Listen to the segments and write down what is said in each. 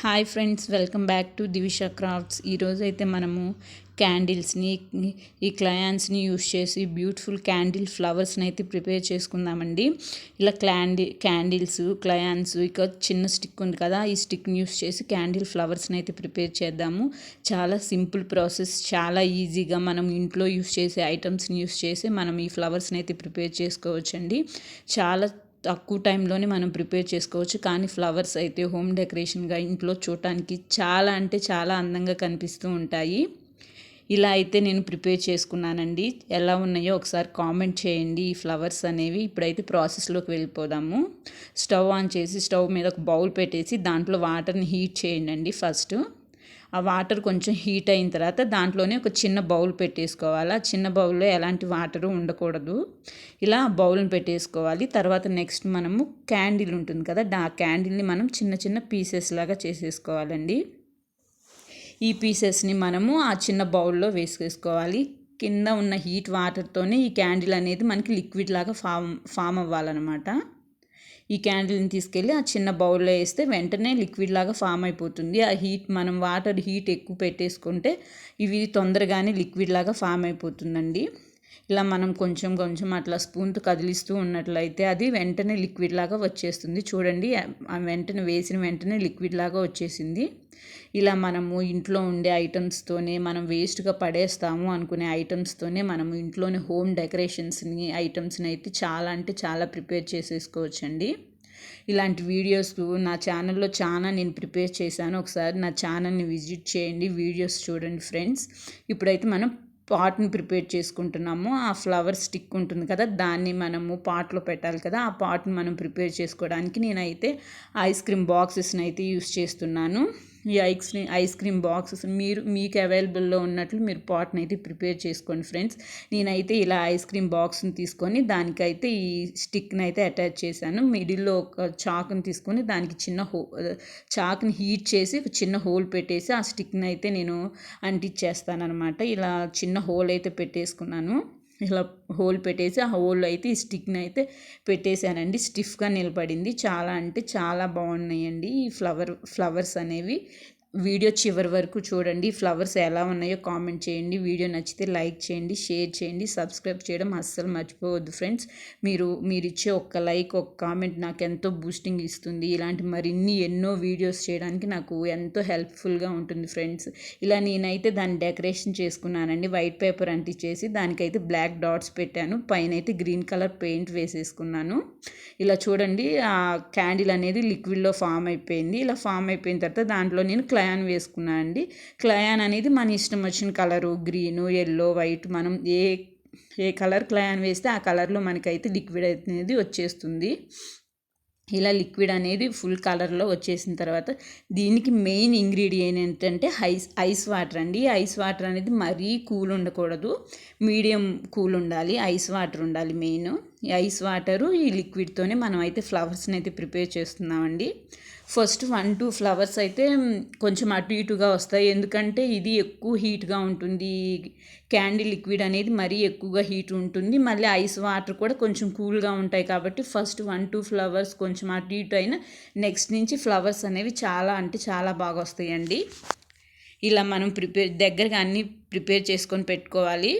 Hi friends, welcome back to Divisha Crafts. ఈరోజు అయితే మనము క్యాండిల్స్ని, ఈ క్లయాన్స్ని యూస్ చేసి బ్యూటిఫుల్ క్యాండిల్ ఫ్లవర్స్ని అయితే ప్రిపేర్ చేసుకుందామండి. ఇలా క్యాండిల్స్, క్లయాన్స్, ఇక చిన్న స్టిక్ ఉంది కదా, ఈ స్టిక్ని యూస్ చేసి క్యాండిల్ ఫ్లవర్స్ని అయితే ప్రిపేర్ చేద్దాము. చాలా సింపుల్ ప్రాసెస్, చాలా ఈజీగా మనం ఇంట్లో యూస్ చేసే ఐటమ్స్ని యూస్ చేసి మనం ఈ ఫ్లవర్స్ని అయితే ప్రిపేర్ చేసుకోవచ్చండి. చాలా తక్కువ టైంలోనే మనం ప్రిపేర్ చేసుకోవచ్చు. కానీ ఫ్లవర్స్ అయితే హోమ్ డెకరేషన్గా ఇంట్లో చూడటానికి చాలా అంటే చాలా అందంగా కనిపిస్తూ ఉంటాయి. ఇలా అయితే నేను ప్రిపేర్ చేసుకున్నానండి. ఎలా ఉన్నాయో ఒకసారి కామెంట్ చేయండి ఈ ఫ్లవర్స్ అనేవి. ఇప్పుడైతే ప్రాసెస్లోకి వెళ్ళిపోదాము. స్టవ్ ఆన్ చేసి స్టవ్ మీద ఒక బౌల్ పెట్టేసి దాంట్లో వాటర్ని హీట్ చేయండి ఫస్ట్. ఆ వాటర్ కొంచెం హీట్ అయిన తర్వాత దాంట్లోనే ఒక చిన్న బౌల్ పెట్టేసుకోవాలి. ఆ చిన్న బౌల్లో ఎలాంటి వాటరు ఉండకూడదు. ఇలా బౌల్ని పెట్టేసుకోవాలి. తర్వాత నెక్స్ట్ మనము క్యాండిల్ ఉంటుంది కదా, ఆ క్యాండిల్ని మనం చిన్న చిన్న పీసెస్ లాగా చేసేసుకోవాలండి. ఈ పీసెస్ని మనము ఆ చిన్న బౌల్లో వేసేసుకోవాలి. కింద ఉన్న హీట్ వాటర్తోనే ఈ క్యాండిల్ అనేది మనకి లిక్విడ్ లాగా ఫామ్ అవ్వాలన్నమాట. ఈ క్యాండిల్ని తీసుకెళ్ళి ఆ చిన్న బౌల్లో వేస్తే వెంటనే లిక్విడ్ లాగా ఫామ్ అయిపోతుంది. ఆ హీట్, మనం వాటర్ హీట్ ఎక్కువ పెట్టేసుకుంటే ఇవి తొందరగానే లిక్విడ్ లాగా ఫామ్ అయిపోతుందండి. ఇలా మనం కొంచెం కొంచెం అట్లా స్పూన్తో కదిలిస్తూ ఉన్నట్లయితే అది వెంటనే లిక్విడ్ లాగా వచ్చేస్తుంది. చూడండి, వెంటనే వేసిన వెంటనే లిక్విడ్ లాగా వచ్చేసింది. ఇలా మనము ఇంట్లో ఉండే ఐటమ్స్తోనే, మనం వేస్ట్గా పడేస్తాము అనుకునే ఐటమ్స్తోనే మనము ఇంట్లోనే హోమ్ డెకరేషన్స్ని, ఐటమ్స్ని అయితే చాలా అంటే చాలా ప్రిపేర్ చేసేసుకోవచ్చండి. ఇలాంటి వీడియోస్ నా ఛానల్లో చాలా నేను ప్రిపేర్ చేశాను. ఒకసారి నా ఛానల్ని విజిట్ చేయండి, వీడియోస్ చూడండి ఫ్రెండ్స్. ఇప్పుడైతే మనం పాట్ని ప్రిపేర్ చేసుకుంటున్నాము. ఆ ఫ్లవర్ స్టిక్ ఉంటుంది కదా, దాన్ని మనము పాట్లో పెట్టాలి కదా. ఆ పాట్ని మనం ప్రిపేర్ చేసుకోవడానికి నేనైతే ఐస్ క్రీమ్ బాక్సెస్ని అయితే యూస్ చేస్తున్నాను. ఈ ఐస్ క్రీమ్ బాక్సెస్ మీకు అవైలబుల్లో ఉన్నట్లు మీరు పాట్ని అయితే ప్రిపేర్ చేసుకోండి ఫ్రెండ్స్. నేనైతే ఇలా ఐస్ క్రీమ్ బాక్స్ని తీసుకొని దానికైతే ఈ స్టిక్ని అయితే అటాచ్ చేశాను. మిడిల్లో ఒక చాకుని తీసుకొని దానికి చిన్న చాకుని హీట్ చేసి చిన్న హోల్ పెట్టేసి ఆ స్టిక్ని అయితే నేను అంటించేస్తాను అనమాట. ఇలా చిన్న హోల్ అయితే పెట్టేసుకున్నాను. ఇలా హోల్ పెట్టేసి ఆ హోల్లో అయితే ఈ స్టిక్ని అయితే పెట్టేశానండి. స్టిఫ్గా నిలబడింది. చాలా అంటే చాలా బాగున్నాయండి ఈ ఫ్లవర్స్ అనేవి. వీడియో చివరి వరకు చూడండి. ఫ్లవర్స్ ఎలా ఉన్నాయో కామెంట్ చేయండి. వీడియో నచ్చితే లైక్ చేయండి, షేర్ చేయండి, సబ్స్క్రైబ్ చేయడం అస్సలు మర్చిపోవద్దు ఫ్రెండ్స్. మీరు ఇచ్చే ఒక్క లైక్, ఒక కామెంట్ నాకు ఎంతో బూస్టింగ్ ఇస్తుంది. ఇలాంటి మరిన్ని ఎన్నో వీడియోస్ చేయడానికి నాకు ఎంతో హెల్ప్ఫుల్గా ఉంటుంది ఫ్రెండ్స్. ఇలా నేనైతే దాన్ని డెకరేషన్ చేసుకున్నానండి. వైట్ పేపర్ అంటించేసి దానికైతే బ్లాక్ డాట్స్ పెట్టాను. పైన అయితే గ్రీన్ కలర్ పెయింట్ వేసేసుకున్నాను. ఇలా చూడండి, ఆ క్యాండిల్ అనేది లిక్విడ్లో ఫామ్ అయిపోయింది. ఇలా ఫామ్ అయిపోయిన తర్వాత దాంట్లో నేను క్లయాన్ వేసుకున్నాను అండి. క్లయాన్ అనేది మన ఇష్టం వచ్చిన కలరు, గ్రీను, ఎల్లో, వైట్, మనం ఏ కలర్ క్లయాన్ వేస్తే ఆ కలర్లో మనకైతే లిక్విడ్ అనేది వచ్చేస్తుంది. ఇలా లిక్విడ్ అనేది ఫుల్ కలర్లో వచ్చేసిన తర్వాత దీనికి మెయిన్ ఇంగ్రీడియంట్ ఏంటంటే ఐస్ వాటర్ అండి. ఐస్ వాటర్ అనేది మరీ కూల్ ఉండకూడదు, మీడియం కూల్ ఉండాలి. ఐస్ వాటర్ ఉండాలి మెయిన్. ఈ ఐస్ వాటరు ఈ లిక్విడ్తోనే మనం అయితే ఫ్లవర్స్ని అయితే ప్రిపేర్ చేస్తున్నామండి. ఫస్ట్ 1-2 ఫ్లవర్స్ అయితే కొంచెం అటు ఇటుగా వస్తాయి, ఎందుకంటే ఇది ఎక్కువ హీట్గా ఉంటుంది. క్యాండిల్ లిక్విడ్ అనేది మరీ ఎక్కువగా హీట్ ఉంటుంది. మళ్ళీ ఐస్ వాటర్ కూడా కొంచెం కూల్గా ఉంటాయి కాబట్టి ఫస్ట్ 1-2 ఫ్లవర్స్ కొంచెం అటు ఇటు అయినా నెక్స్ట్ నుంచి ఫ్లవర్స్ అనేవి చాలా అంటే చాలా బాగా వస్తాయండి. ఇలా మనం దగ్గరగా అన్నీ ప్రిపేర్ చేసుకొని పెట్టుకోవాలి.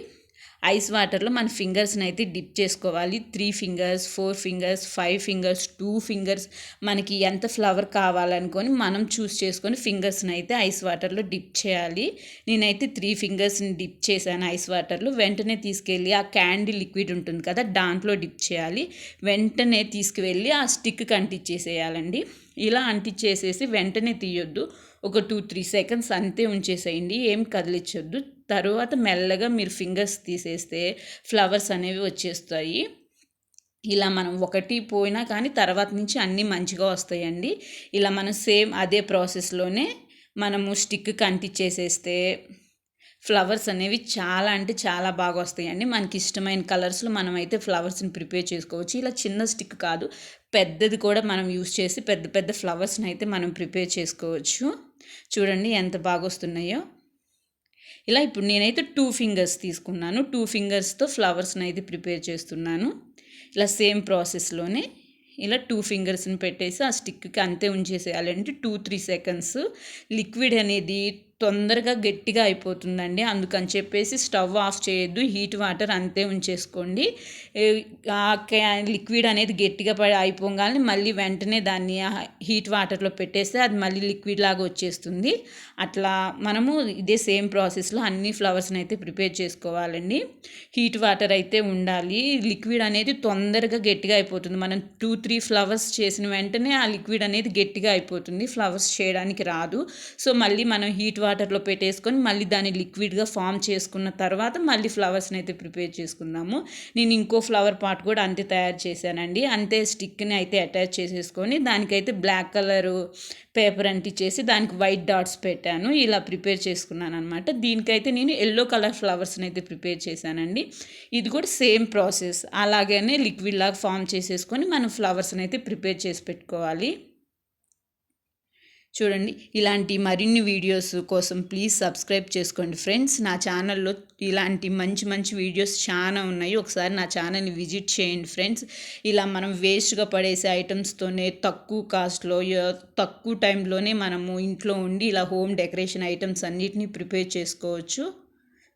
ఐస్ వాటర్లో మన ఫింగర్స్ని అయితే డిప్ చేసుకోవాలి. 3 ఫింగర్స్, 4 ఫింగర్స్, 5 ఫింగర్స్, 2 ఫింగర్స్, మనకి ఎంత ఫ్లవర్ కావాలనుకొని మనం చూస్ చేసుకొని ఫింగర్స్ని అయితే ఐస్ వాటర్లో డిప్ చేయాలి. నేనైతే 3 ఫింగర్స్ని డిప్ చేశాను ఐస్ వాటర్లో. వెంటనే తీసుకెళ్ళి ఆ క్యాండిల్ లిక్విడ్ ఉంటుంది కదా, దాంట్లో డిప్ చేయాలి. వెంటనే తీసుకువెళ్ళి ఆ స్టిక్కి అంటించేసేయాలండి. ఇలా అంటించేసేసి వెంటనే తీయొద్దు. ఒక 2-3 సెకండ్స్ అంతే ఉంచేసేయండి, ఏం కదిలించొద్దు. తర్వాత మెల్లగా మీరు ఫింగర్స్ తీసేస్తే ఫ్లవర్స్ అనేవి వచ్చేస్తాయి. ఇలా మనం ఒకటి పోయినా కానీ తర్వాత నుంచి అన్నీ మంచిగా వస్తాయండి. ఇలా మనం సేమ్ అదే ప్రాసెస్లోనే మనము స్టిక్కి అంటించేసేస్తే ఫ్లవర్స్ అనేవి చాలా అంటే చాలా బాగా వస్తాయండి. మనకి ఇష్టమైన కలర్స్లో మనం అయితే ఫ్లవర్స్ని ప్రిపేర్ చేసుకోవచ్చు. ఇలా చిన్న స్టిక్ కాదు, పెద్దది కూడా మనం యూస్ చేసి పెద్ద పెద్ద ఫ్లవర్స్ని అయితే మనం ప్రిపేర్ చేసుకోవచ్చు. చూడండి ఎంత బాగా వస్తున్నాయో. ఇలా ఇప్పుడు నేనైతే 2 ఫింగర్స్ తీసుకున్నాను. 2 ఫింగర్స్తో ఫ్లవర్స్ని అయితే ప్రిపేర్ చేస్తున్నాను. ఇలా సేమ్ ప్రాసెస్లోనే ఇలా 2 ఫింగర్స్ని పెట్టేసి ఆ స్టిక్కి అంతే ఉంచేసేయాలండి. 2-3 సెకండ్స్. లిక్విడ్ అనేది తొందరగా గట్టిగా అయిపోతుందండి. అందుకని చెప్పేసి స్టవ్ ఆఫ్ చేయొద్దు, హీట్ వాటర్ అంతే ఉంచేసుకోండి. లిక్విడ్ అనేది గట్టిగా అయిపోగానే మళ్ళీ వెంటనే దాన్ని హీట్ వాటర్లో పెట్టేస్తే అది మళ్ళీ లిక్విడ్ లాగా వచ్చేస్తుంది. అట్లా మనము ఇదే సేమ్ ప్రాసెస్లో అన్ని ఫ్లవర్స్ని అయితే ప్రిపేర్ చేసుకోవాలండి. హీట్ వాటర్ అయితే ఉండాలి. లిక్విడ్ అనేది తొందరగా గట్టిగా అయిపోతుంది. మనం 2-3 ఫ్లవర్స్ చేసిన వెంటనే ఆ లిక్విడ్ అనేది గట్టిగా అయిపోతుంది, ఫ్లవర్స్ చేయడానికి రాదు. సో మళ్ళీ మనం హీట్ వాటర్లో పెట్టేసుకొని మళ్ళీ దాన్ని లిక్విడ్గా ఫామ్ చేసుకున్న తర్వాత మళ్ళీ ఫ్లవర్స్ని అయితే ప్రిపేర్ చేసుకుందాము. నేను ఇంకో ఫ్లవర్ పాట్ కూడా అంతే తయారు చేశానండి. అంతే స్టిక్ని అయితే అటాచ్ చేసేసుకొని దానికైతే బ్లాక్ కలరు పేపర్ అంటించేసి దానికి వైట్ డాట్స్ పెట్టాను. ఇలా ప్రిపేర్ చేసుకున్నాను అనమాట. దీనికైతే నేను ఎల్లో కలర్ ఫ్లవర్స్ని అయితే ప్రిపేర్ చేశానండి. ఇది కూడా సేమ్ ప్రాసెస్. అలాగనే లిక్విడ్ లాగా ఫామ్ చేసేసుకొని మనం ఫ్లవర్స్ని అయితే ప్రిపేర్ చేసి పెట్టుకోవాలి. చూడండి, ఇలాంటి మరిన్ని వీడియోస్ కోసం ప్లీజ్ సబ్స్క్రైబ్ చేసుకోండి ఫ్రెండ్స్. నా ఛానల్లో ఇలాంటి మంచి మంచి వీడియోస్ చాలా ఉన్నాయి. ఒకసారి నా ఛానల్ని విజిట్ చేయండి ఫ్రెండ్స్. ఇలా మనం వేస్ట్గా పడేసే ఐటమ్స్తోనే తక్కువ కాస్ట్లో తక్కువ టైంలోనే మనము ఇంట్లో ఉండి ఇలా హోమ్ డెకరేషన్ ఐటమ్స్ అన్నిటినీ ప్రిపేర్ చేసుకోవచ్చు.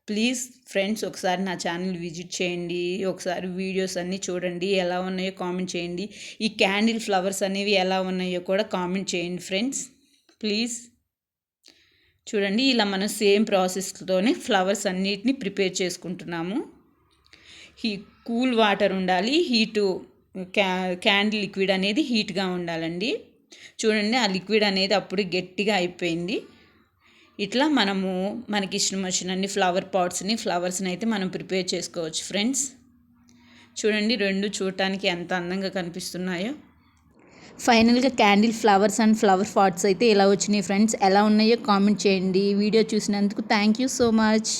ప్లీజ్ ఫ్రెండ్స్, ఒకసారి నా ఛానల్ విజిట్ చేయండి. ఒకసారి వీడియోస్ అన్నీ చూడండి, ఎలా ఉన్నాయో కామెంట్ చేయండి. ఈ క్యాండిల్ ఫ్లవర్స్ అనేవి ఎలా ఉన్నాయో కూడా కామెంట్ చేయండి ఫ్రెండ్స్ ప్లీజ్. చూడండి, ఇలా మనం సేమ్ ప్రాసెస్తోనే ఫ్లవర్స్ అన్నిటిని ప్రిపేర్ చేసుకుంటున్నాము. కూల్ వాటర్ ఉండాలి, క్యాండిల్ లిక్విడ్ అనేది హీట్గా ఉండాలండి. చూడండి, ఆ లిక్విడ్ అనేది అప్పుడు గట్టిగా అయిపోయింది. ఇట్లా మనకి ఇష్టం వచ్చినన్ని ఫ్లవర్స్ని అయితే మనం ప్రిపేర్ చేసుకోవచ్చు ఫ్రెండ్స్. చూడండి, రెండు చూడటానికి ఎంత అందంగా కనిపిస్తున్నాయో. ఫైనల్గా candle flowers and flower pots అయితే ఎలా వచ్చినాయి ఫ్రెండ్స్, ఎలా ఉన్నాయో కామెంట్ చేయండి. వీడియో చూసినందుకు థ్యాంక్ యూ సో మచ్.